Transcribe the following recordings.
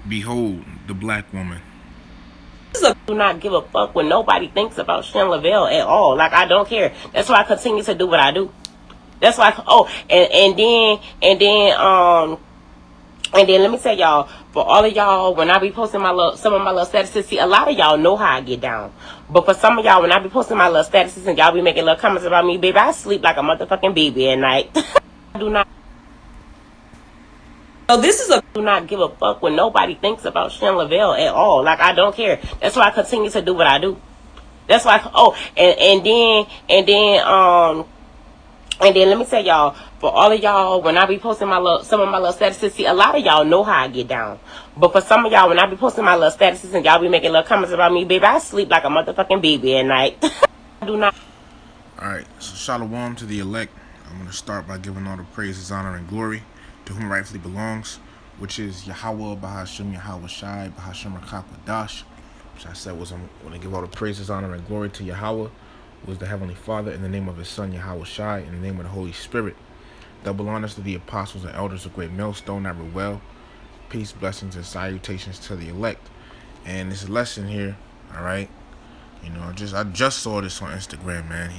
Behold the black woman. Do not give a fuck when nobody thinks about Shem Lavelle at all. Like, I don't care. That's why I continue to do what I do. That's why. And then let me tell y'all, for all of y'all, when I be posting some of my little statuses, see, a lot of y'all know how I get down. But for some of y'all, when I be posting my little statuses and y'all be making little comments about me, baby, I sleep like a motherfucking baby at night. I do not. So this is a do not give a fuck when nobody thinks about Shem Lavelle at all. Like, I don't care. That's why I continue to do what I do. That's why. And then let me tell y'all, for all of y'all, when I be posting some of my little statuses, see, a lot of y'all know how I get down. But for some of y'all, when I be posting my little statuses and y'all be making little comments about me, baby, I sleep like a motherfucking baby at night. I do not. Alright, so shalom to the elect. I'm going to start by giving all the praises, honor, and glory to whom rightfully belongs, which is Yahweh, Bahashim, Yahweh Shai, Bahashim Rakakadash, which I said was I'm going to give all the praises, honor, and glory to Yahweh, who is the Heavenly Father, in the name of His Son, Yahweh Shai, in the name of the Holy Spirit. Double honors to the apostles and elders of Great Millstone, that well. Peace, blessings, and salutations to the elect. And this lesson here, alright, I just saw this on Instagram, man.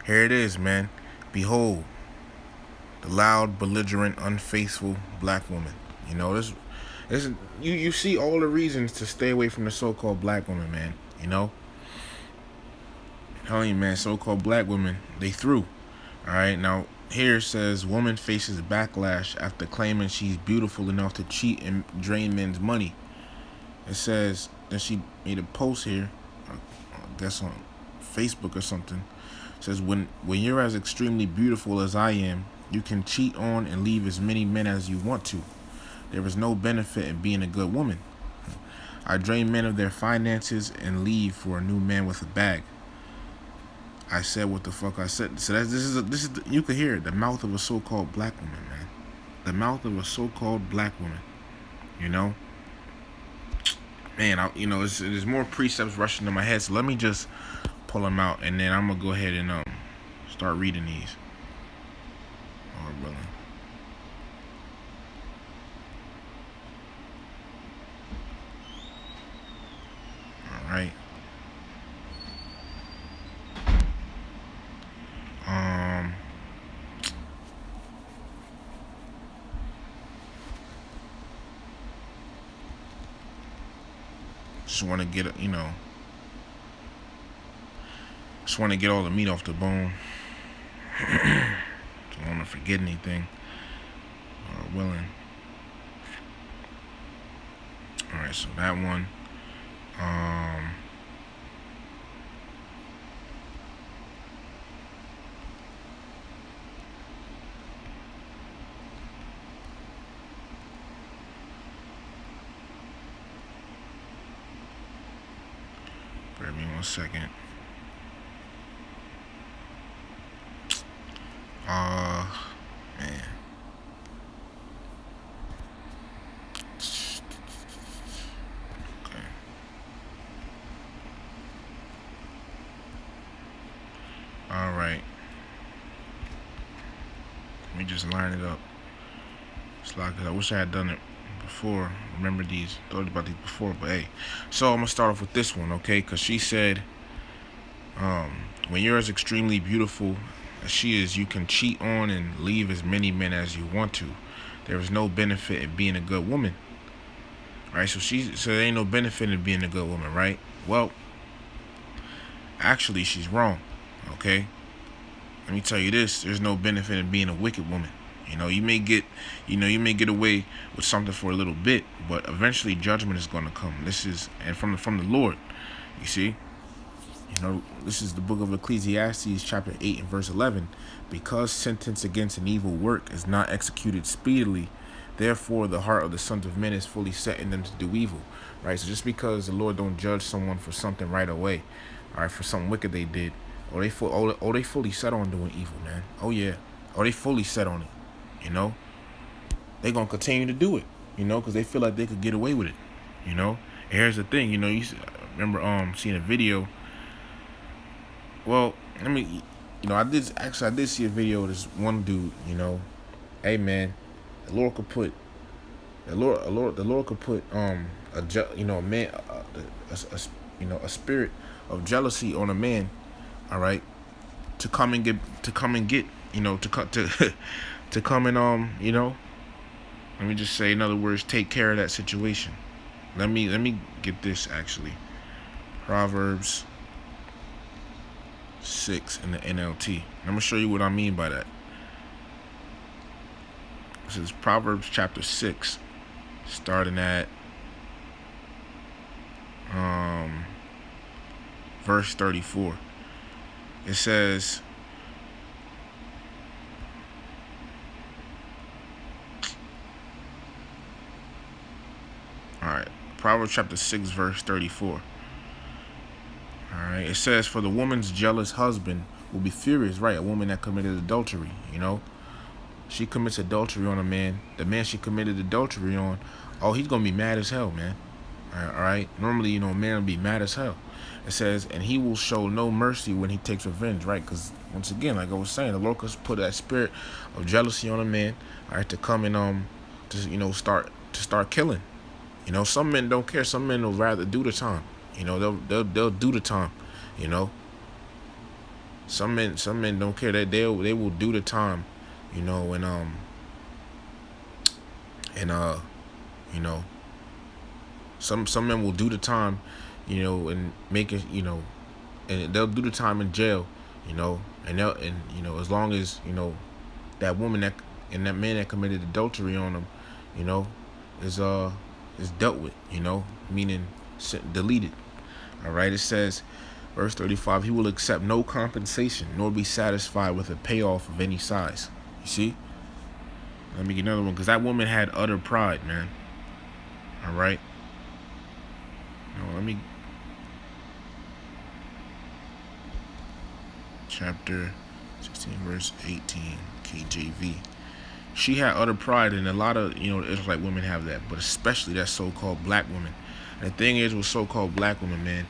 Here it is, man. Behold, the loud, belligerent, unfaithful black woman. You see all the reasons to stay away from the so-called black woman, man. Telling you, man, so-called black women, they through. All right, now here it says woman faces backlash after claiming she's beautiful enough to cheat and drain men's money. It says that she made a post here, I guess on Facebook or something. It says when you're as extremely beautiful as I am, you can cheat on and leave as many men as you want to. There is no benefit in being a good woman. I drain men of their finances and leave for a new man with a bag. I said what the fuck I said. So you can hear it, the mouth of a so-called black woman, man. The mouth of a so-called black woman. You know, man. There's more precepts rushing to my head. So let me just pull them out, and then I'm gonna go ahead and start reading these. Oh, brother. All right. Just want to get just want to get all the meat off the bone. Don't want to forget anything. Willing. All right, so that one. Bear me 1 second. Man. Okay. All right. Let me just line it up. It's like I wish I had done it before. Remember these, thought about these before, but hey. So I'm gonna start off with this one, okay? Cause she said, when you're as extremely beautiful as she is, you can cheat on and leave as many men as you want to. There is no benefit in being a good woman. Right? So there ain't no benefit in being a good woman, right? Well, actually she's wrong. Okay? Let me tell you this, there's no benefit in being a wicked woman. You may get away with something for a little bit, but eventually judgment is going to come. This is from the Lord. You see? This is the book of Ecclesiastes, chapter 8 and verse 11. Because sentence against an evil work is not executed speedily, therefore the heart of the sons of men is fully set in them to do evil. Right? So just because the Lord don't judge someone for something right away, all right, for something wicked they did, or they fully set on doing evil, man. Oh yeah, or they fully set on it. They gonna continue to do it. Because they feel like they could get away with it. And here's the thing. You remember seeing a video. Well, I did see a video of this one dude. Hey man, the Lord could put The Lord could put a man, a spirit of jealousy on a man, all right, to come and get, to cut to to come and let me just say, in other words, take care of that situation. Let me get this actually. Proverbs 6 in the NLT. I'm gonna show you what I mean by that. This is Proverbs chapter 6, starting at verse 34. It says, all right, Proverbs chapter 6, verse 34. All right, it says, for the woman's jealous husband will be furious, right? A woman that committed adultery, she commits adultery on a man. The man she committed adultery on, oh, he's gonna be mad as hell, man. All right. Normally, a man will be mad as hell. It says, and he will show no mercy when he takes revenge, right? Because once again, like I was saying, the Lord could put that spirit of jealousy on a man, all right, to come and start killing. Some men don't care. Some men will rather do the time. They'll do the time. Some men don't care. That they will do the time. Some men will do the time, and make it, and they'll do the time in jail, as long as that woman and that man that committed adultery on them, is dealt with, meaning deleted. All right, it says, verse 35, he will accept no compensation nor be satisfied with a payoff of any size. You see? Let me get another one, because that woman had utter pride, man. All right. Let me. Chapter 16, verse 18, KJV. She had utter pride, and a lot of, Israelite women have that, but especially that so-called black woman. And the thing is with so-called black women, man,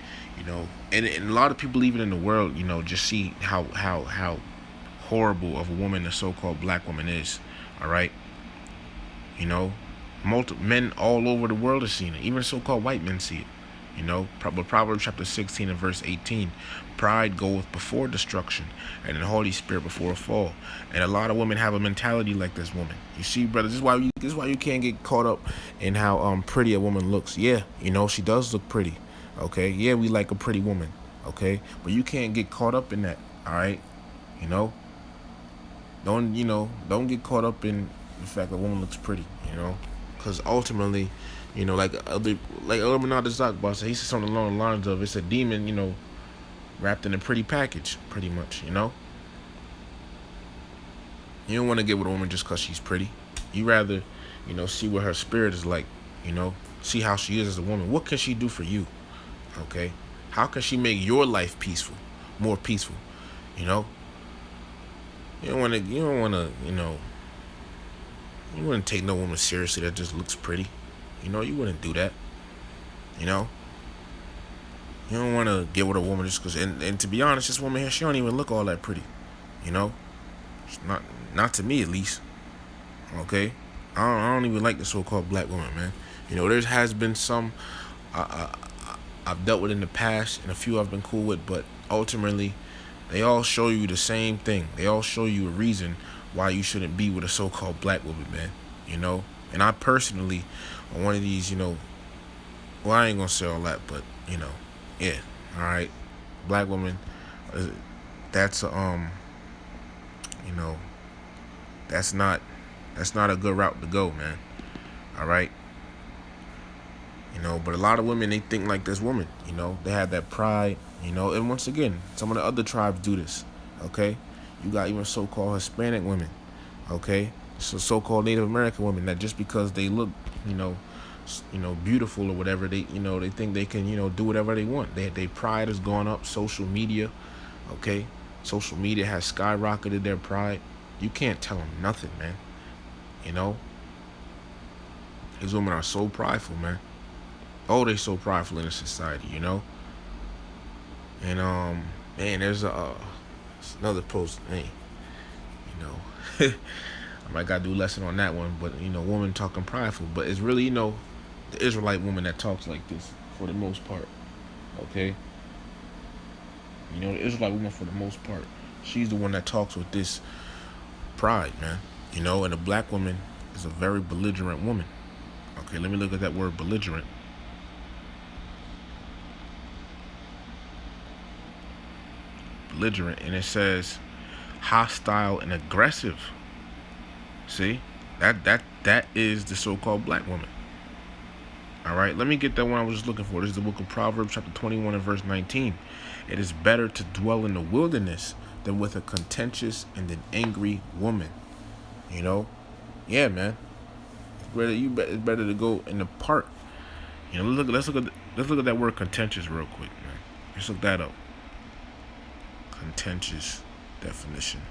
and a lot of people even in the world, just see how horrible of a woman the so-called black woman is. All right. Multiple men all over the world are seeing it. Even so-called white men see it. Proverbs chapter 16 and verse 18, pride goeth before destruction, and an haughty spirit before a fall. And a lot of women have a mentality like this woman. You see, brother, this is why you can't get caught up in how pretty a woman looks. Yeah, she does look pretty. Okay, yeah, we like a pretty woman. Okay, but you can't get caught up in that. All right, don't get caught up in the fact that a woman looks pretty. Because ultimately, like Illuminati Zakbar said, he said something along the lines of, it's a demon, wrapped in a pretty package, pretty much, You don't want to get with a woman just because she's pretty. You rather, see what her spirit is like, see how she is as a woman. What can she do for you? Okay? How can she make your life peaceful, more peaceful? You don't want to, you wouldn't take no woman seriously that just looks pretty. You wouldn't do that. You don't want to get with a woman just because. And to be honest, this woman here, she don't even look all that pretty. It's not to me at least. Okay, I don't even like the so-called black woman, man. There has been some I've dealt with in the past, and a few I've been cool with, but ultimately, they all show you the same thing. They all show you a reason why you shouldn't be with a so-called black woman, man. And I personally, on one of these, well, I ain't gonna say all that, but yeah, all right, black woman, that's that's not a good route to go, man. All right. But a lot of women, they think like this woman, they have that pride, and once again, some of the other tribes do this, okay? You got even so-called Hispanic women, okay? So-called Native American women that just because they look, beautiful or whatever, they think they can, do whatever they want. Their pride has gone up. Social media, okay? Social media has skyrocketed their pride. You can't tell them nothing, man. These women are so prideful, man. Oh, they're so prideful in a society, And man, there's another post. Hey, I might gotta do a lesson on that one. But woman talking prideful, but it's really the Israelite woman that talks like this for the most part. Okay, the Israelite woman for the most part, she's the one that talks with this pride, man. And a black woman is a very belligerent woman. Okay, let me look at that word belligerent. Belligerent, and it says hostile and aggressive. See, that is the so-called black woman. All right, let me get that one I was just looking for. This is the book of Proverbs, chapter 21 and verse 19. It is better to dwell in the wilderness than with a contentious and an angry woman. Yeah, man. It's better to go in the park. Let's look at that word contentious real quick, man. Let's look that up. Contentious definition.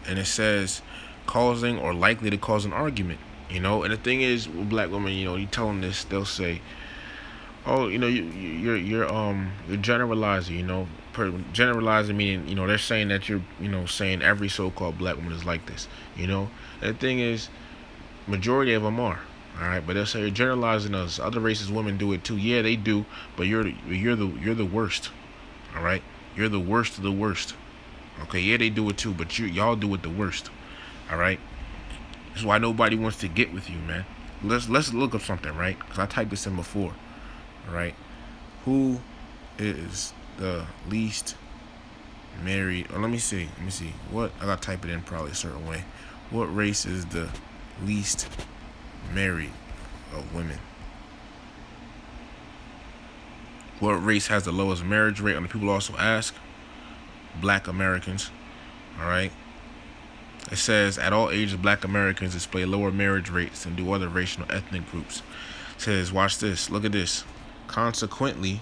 And it says causing or likely to cause an argument. And the thing is, with black women, you tell them this, they'll say, "Oh, you're generalizing." Generalizing meaning, they're saying that you're, saying every so-called black woman is like this. And the thing is, majority of them are. All right, but they'll say you're generalizing us. Other races, women do it too. Yeah, they do, but you're the worst. All right, you're the worst of the worst. Okay, yeah, they do it too, but y'all do it the worst. All right. That's why nobody wants to get with you, man. Let's look up something, right? Because I typed this in before. All right. Who is the least married? Or let me see. What I gotta type it in probably a certain way. What race is the least married of women? What race has the lowest marriage rate? And the people also ask. Black Americans. All right. It says, at all ages, black Americans display lower marriage rates than do other racial ethnic groups. It says, watch this. Look at this. Consequently,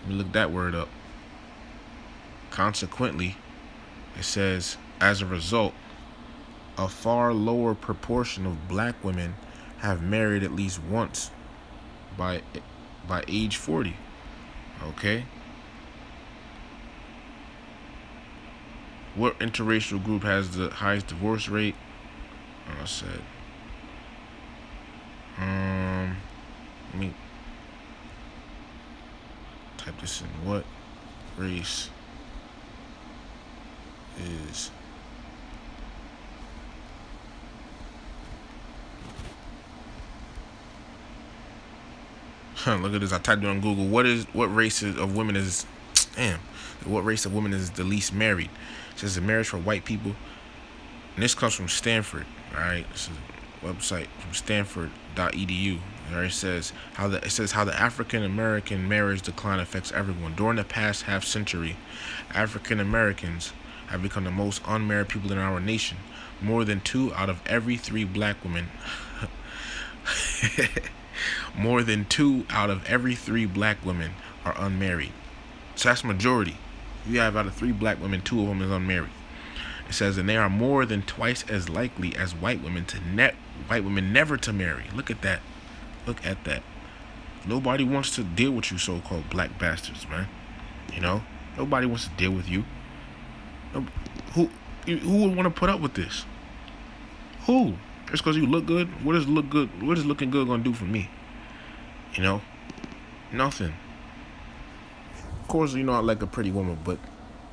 let me look that word up. Consequently, it says, as a result, a far lower proportion of black women have married at least once by age 40. Okay? What interracial group has the highest divorce rate? I said. Let me type this in. What race is look at this. I typed it on Google. What race of women is what race of women is the least married? It says the marriage for white people. And this comes from Stanford. Alright. This is a website from Stanford.edu. Alright, it says how the African American marriage decline affects everyone. During the past half century, African Americans have become the most unmarried people in our nation. More than 2 out of every 3 black women more than 2 out of every 3 black women are unmarried. So that's majority. You have out of 3 black women, 2 of them is unmarried. It says, and they are more than twice as likely as white women never to marry. Look at that. Nobody wants to deal with you so-called black bastards, man. Nobody wants to deal with you. Who would want to put up with this? Who? Just because you look good? What is looking good gonna do for me? Nothing. Of course, I like a pretty woman, but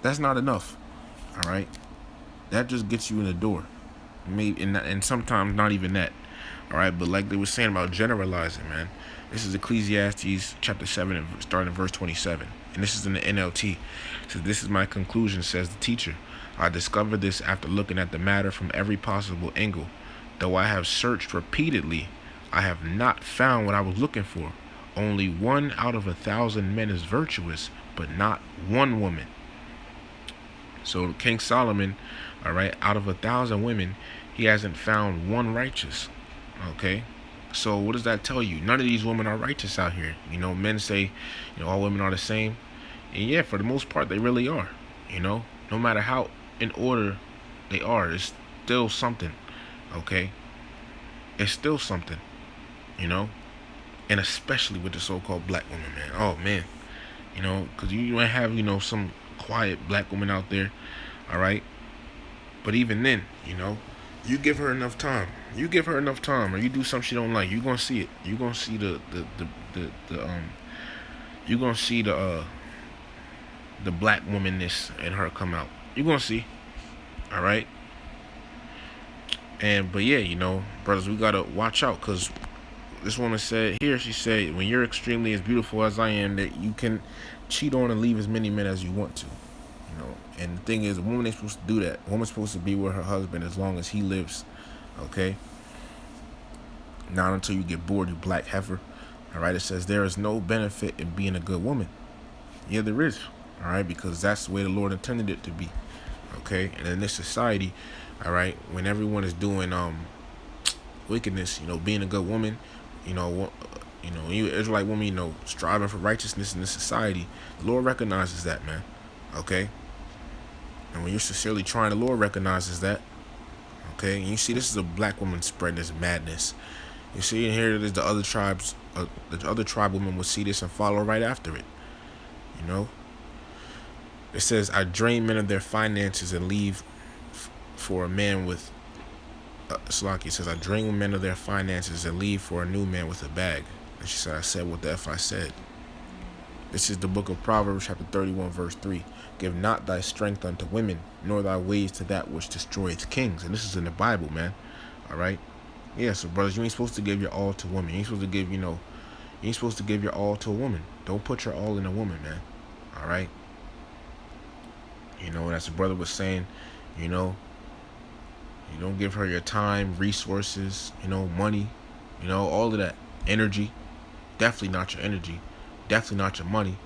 that's not enough. All right, that just gets you in the door. Maybe, and sometimes not even that. All right, but like they were saying about generalizing, man. This is Ecclesiastes chapter 7, starting in verse 27, and this is in the NLT. It says, "This is my conclusion," says the teacher. "I discovered this after looking at the matter from every possible angle. Though I have searched repeatedly, I have not found what I was looking for. Only 1 out of 1,000 men is virtuous, but not 1 woman." So King Solomon, all right, out of 1,000 women, he hasn't found 1 righteous. Okay, so what does that tell you? None of these women are righteous out here. Men say, all women are the same, and yeah, for the most part, they really are. No matter how in order they are, it's still something. Okay, it's still something. And especially with the so-called black woman, man. Oh man, because you might have some quiet black woman out there, all right, But even then, you give her enough time. You give her enough time, or you do something she don't like. You gonna see it. You gonna see the you gonna see the black womanness in her come out. You gonna see. All right. But yeah, brothers, we gotta watch out, because this woman said here, she said, when you're extremely as beautiful as I am, that you can cheat on and leave as many men as you want to. And the thing is, a woman ain't supposed to do that. A woman's supposed to be with her husband as long as he lives. Okay? Not until you get bored, you black heifer. Alright, it says there is no benefit in being a good woman. Yeah, there is. Alright, because that's the way the Lord intended it to be. Okay? And in this society, alright, when everyone is doing wickedness, being a good woman, you Israelite woman, striving for righteousness in this society, the Lord recognizes that, man. Okay? And when you're sincerely trying, the Lord recognizes that. Okay? And you see, this is a black woman spreading this madness. You see, and here it is, the other tribes, the other tribe women will see this and follow right after it. It says, I drain men of their finances and leave for a man with Salaki says, I drain men of their finances and leave for a new man with a bag. And she said, I said what the F I said. This is the book of Proverbs, chapter 31, verse 3. Give not thy strength unto women, nor thy ways to that which destroyeth kings. And this is in the Bible, man. All right? Yeah, so brothers, you ain't supposed to give your all to women. You ain't supposed to give, you ain't supposed to give your all to a woman. Don't put your all in a woman, man. All right? As the brother was saying, you don't give her your time, resources, money, all of that. Energy. Definitely not your energy. Definitely not your money.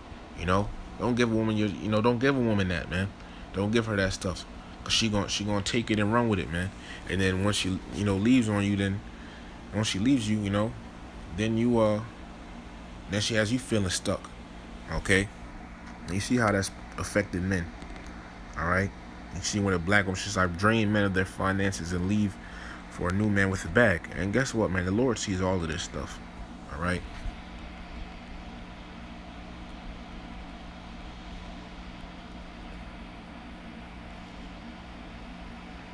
Don't give a woman don't give a woman that, man. Don't give her that stuff. Cause she gonna take it and run with it, man. And then once she, leaves on you, then once she leaves you, then then she has you feeling stuck. Okay? And you see how that's affected men. Alright? You see when a black woman, she's like, drain men of their finances and leave for a new man with a bag. And guess what, man? The Lord sees all of this stuff. Alright?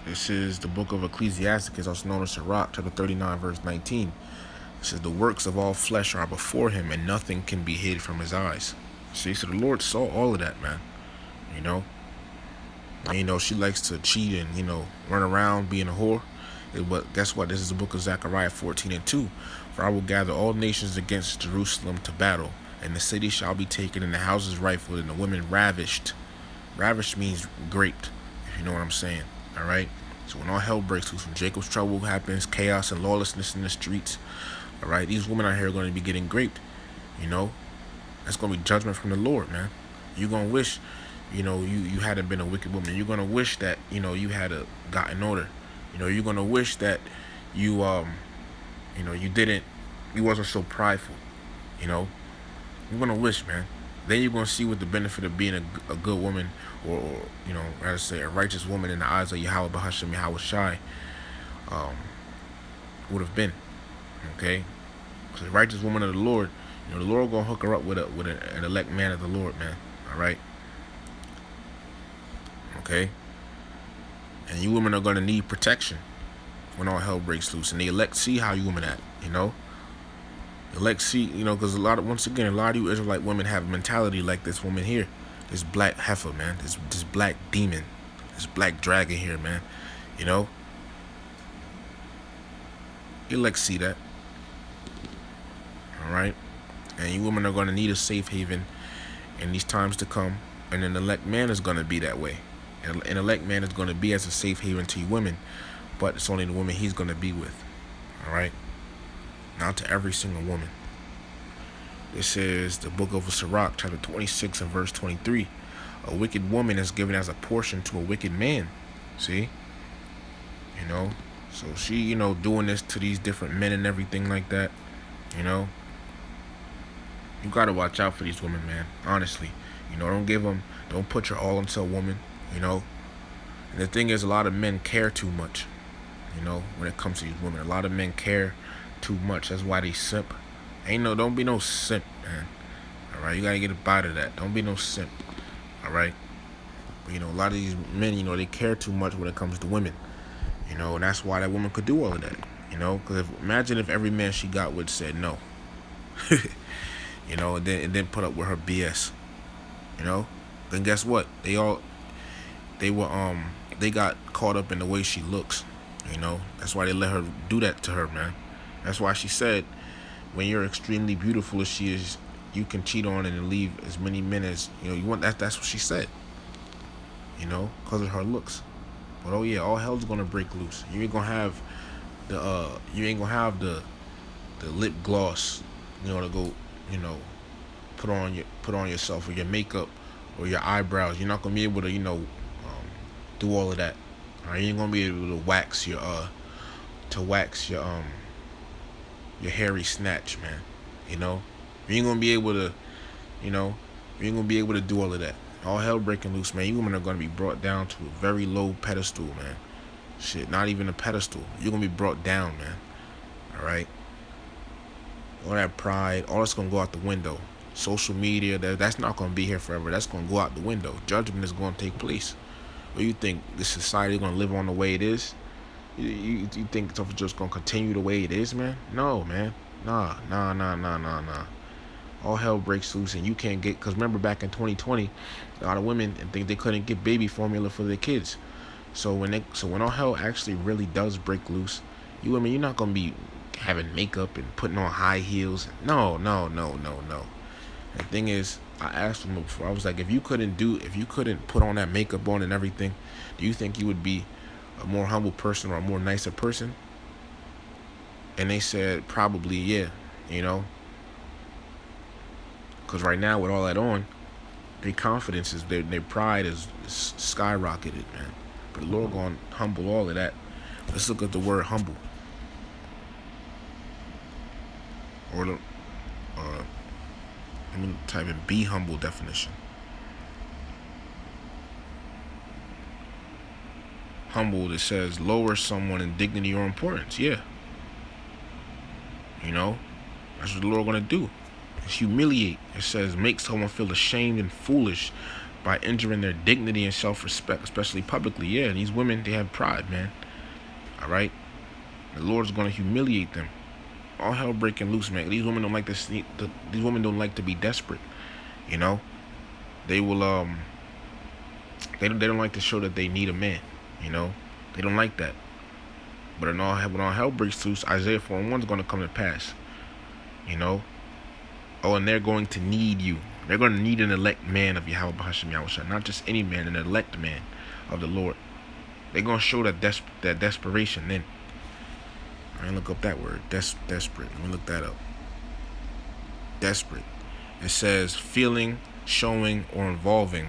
This is the book of Ecclesiasticus, also known as Sirach, chapter 39, verse 19. It says, the works of all flesh are before him, and nothing can be hid from his eyes. See, so the Lord saw all of that, man. And, she likes to cheat and, run around being a whore. But guess what? This is the book of Zechariah 14 and 2. For I will gather all nations against Jerusalem to battle, and the city shall be taken, and the houses rifled, and the women ravished. Ravished means raped, if you know what I'm saying. All right? So when all hell breaks loose, when Jacob's trouble happens, chaos and lawlessness in the streets, all right, these women out here are going to be getting raped. That's going to be judgment from the Lord, man. You're going to wish, you hadn't been a wicked woman. You're going to wish that, you had gotten older. You're going to wish that you wasn't so prideful. You're going to wish, man. Then you're going to see what the benefit of being a good woman, or rather say a righteous woman in the eyes of Yahweh Bahashem Yahweh Shai, would have been. Okay? Because a righteous woman of the Lord, the Lord going to hook her up with an elect man of the Lord, man. All right? Okay? And you women are going to need protection when all hell breaks loose. And the elect see how you women act, The elect see, because a lot of you Israelite women have a mentality like this woman here. This black heifer, man. This black demon. This black dragon here, man. The elect see that. All right? And you women are going to need a safe haven in these times to come. And an elect man is going to be that way. An elect man is going to be as a safe haven to you women, but it's only the woman he's going to be with. All right? Not to every single woman. This is the book of Sirach, chapter 26 and verse 23. A wicked woman is given as a portion to a wicked man. See? So she, doing this to these different men and everything like that. You got to watch out for these women, man. Honestly. Don't put your all into a woman. And the thing is, a lot of men care too much, when it comes to these women. A lot of men care too much. That's why they simp. Don't be no simp, man. All right, you gotta get up out of that. Don't be no simp. All right. But, a lot of these men, they care too much when it comes to women. And that's why that woman could do all of that. Because imagine if every man she got would said no. And then put up with her BS. Then guess what? They got caught up in the way she looks. That's why they let her do that to her, man. That's why she said, when you're extremely beautiful as she is, you can cheat on and leave as many men as you want. That's what she said. Because of her looks. But oh yeah, all hell's gonna break loose. You ain't gonna have the lip gloss, to go, put on yourself, or your makeup, or your eyebrows. You're not gonna be able to, do all of that. All right, you ain't gonna be able to wax your hairy snatch, man. You ain't gonna be able to, you ain't gonna be able to do all of that. All hell breaking loose, man. You women are gonna be brought down to a very low pedestal, man. Shit, not even a pedestal. You're gonna be brought down, man. All right. All that pride, all that's gonna go out the window. Social media, that's not gonna be here forever. That's gonna go out the window. Judgment is gonna take place. Or you think this society is gonna live on the way it is? You think stuff is just gonna continue the way it is, man? No, man. Nah. All hell breaks loose, and you can't get. Because remember, back in 2020, a lot of women think they couldn't get baby formula for their kids. So when all hell actually really does break loose, you're not gonna be having makeup and putting on high heels. No. The thing is, I asked him before. I was like, if you couldn't put on that makeup on and everything, do you think you would be a more humble person or a more nicer person? And they said probably yeah. Because right now with all that on, their confidence their pride is skyrocketed, man. But the Lord gonna humble all of that. Let's look at the word humble. Or the I'm gonna type in be humble definition. Humble, it says lower someone in dignity or importance. Yeah. That's what the Lord gonna do. It's humiliate. It says make someone feel ashamed and foolish by injuring their dignity and self-respect, especially publicly. Yeah, these women, they have pride, man. All right? The Lord's going to humiliate them. All hell breaking loose, man. These women don't like these women don't like to be desperate. They will they don't like to show that they need a man. They don't like that. But when all hell breaks loose, Isaiah 4:1 is going to come to pass. And they're going to need you. They're going to need an elect man of Yahweh B'Hashem Yahushua, not just any man, an elect man of the Lord. They're going to show that desperation then. I didn't look up that word, desperate. Let me look that up. Desperate. It says feeling, showing, or involving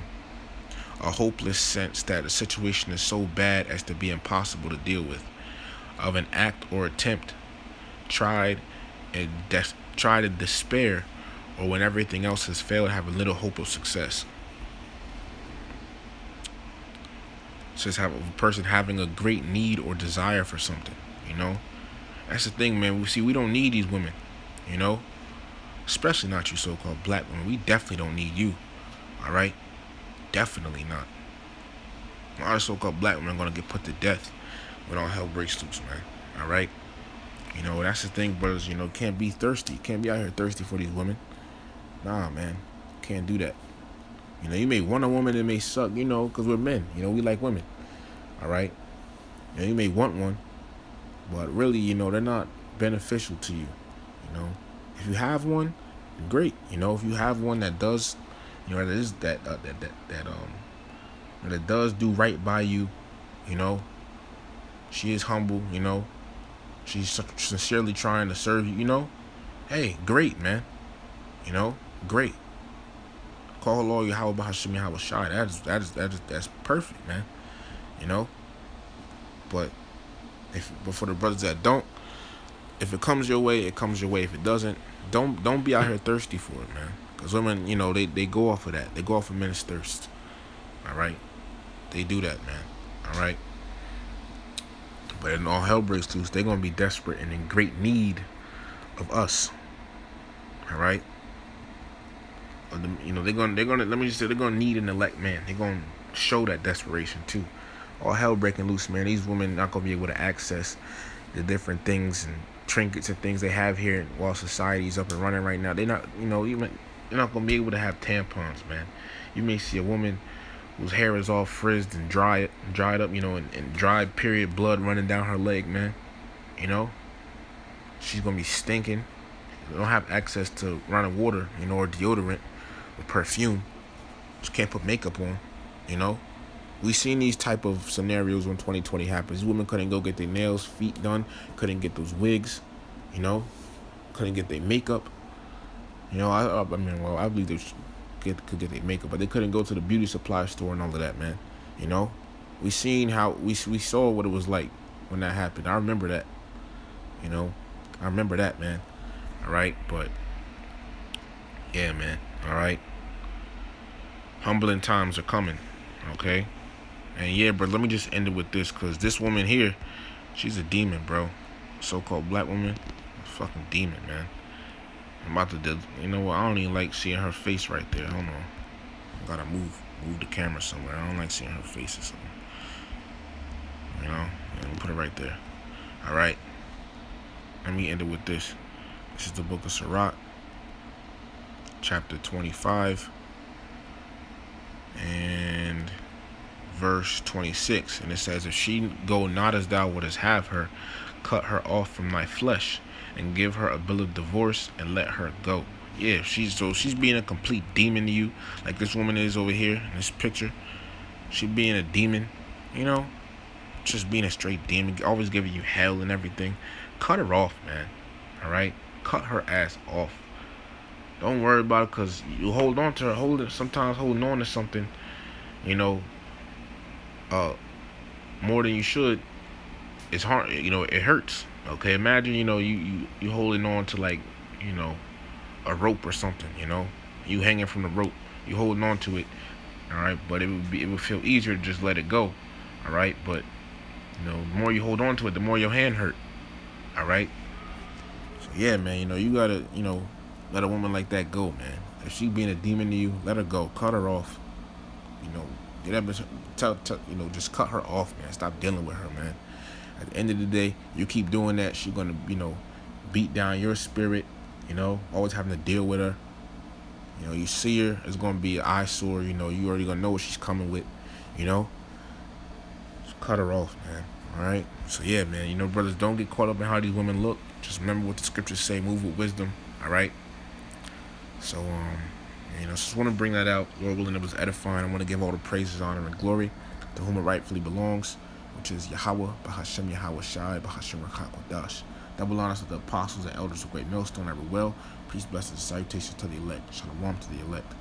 a hopeless sense that a situation is so bad as to be impossible to deal with, of an act or attempt tried in despair, or when everything else has failed, have a little hope of success. It says have a person having a great need or desire for something. That's the thing, man. We don't need these women. Especially not you so-called black women. We definitely don't need you. All right? Definitely not. Our so-called black women are gonna get put to death when all hell breaks loose, man. All right? That's the thing, brothers. Can't be thirsty. Can't be out here thirsty for these women. Nah, man. Can't do that. You may want a woman that may suck, because we're men. We like women. All right? You may want one, but really, they're not beneficial to you. If you have one, great. If you have one that does, that does do right by you, she is humble, she's sincerely trying to serve you, hey, great, man. Great. Call Lord Yahweh B'Hashem Yahweh Shai. That's perfect, man. But for the brothers that don't, if it comes your way, it comes your way. If it doesn't, don't be out here thirsty for it, man. Because women, they go off of that. They go off of men's thirst. All right? They do that, man. All right? But when all hell breaks loose, they're going to be desperate and in great need of us. All right? They're gonna let me just say, they're gonna need an elect man. They're gonna show that desperation too. All hell breaking loose, man. These women not gonna be able to access the different things and trinkets and things they have here while society's up and running right now. They're not, even they're not gonna be able to have tampons, man. You may see a woman whose hair is all frizzed and dried up, and dried period blood running down her leg, man. She's gonna be stinking. They don't have access to running water, or deodorant or perfume. Just can't put makeup on. We seen these type of scenarios when 2020 happens. Women couldn't go get their nails, feet done, couldn't get those wigs, couldn't get their makeup. I believe they could get their makeup, but they couldn't go to the beauty supply store and all of that, man. We seen how we saw what it was like when that happened. I remember that. I remember that, man. All right, but yeah, man. All right. Humbling times are coming. Okay. And yeah, bro, let me just end it with this, because this woman here, she's a demon, bro. So-called black woman, a fucking demon, man. I'm about to, I don't even like seeing her face right there. Hold on. I gotta move the camera somewhere. I don't like seeing her face or something. Let me put it right there. All right. Let me end it with this. This is the book of Sirach, chapter 25, and verse 26, and it says, if she go not as thou wouldest have her, cut her off from thy flesh, and give her a bill of divorce, and let her go. Yeah, she's being a complete demon to you, like this woman is over here in this picture. She being a demon, just being a straight demon, always giving you hell and everything. Cut her off, man. All right, cut her ass off. Don't worry about it, because you hold on to her, sometimes holding on to something, more than you should, it's hard, it hurts. Okay, imagine, you holding on to, like, a rope or something, you hanging from the rope, you holding on to it, all right, but it would feel easier to just let it go, all right, but the more you hold on to it, the more your hand hurt, all right. So yeah, man, you gotta, let a woman like that go, man. If she being a demon to you, let her go, cut her off, get up and just cut her off, man. Stop dealing with her, man. At the end of the day, you keep doing that, she's gonna, beat down your spirit, always having to deal with her. You see her, it's gonna be an eyesore, you already gonna know what she's coming with, Just cut her off, man. Alright? So yeah, man, brothers, don't get caught up in how these women look. Just remember what the scriptures say, move with wisdom, alright? So just want to bring that out. Lord willing, it was edifying. I want to give all the praises, honor, and glory to whom it rightfully belongs, which is Yahweh, Bahashem Yahweh Shai, Bahashem Rakhat Kodash. Double honors to the apostles and elders of Great Millstone, ever well. Peace, blessings, and salutations to the elect. Shalom to the elect.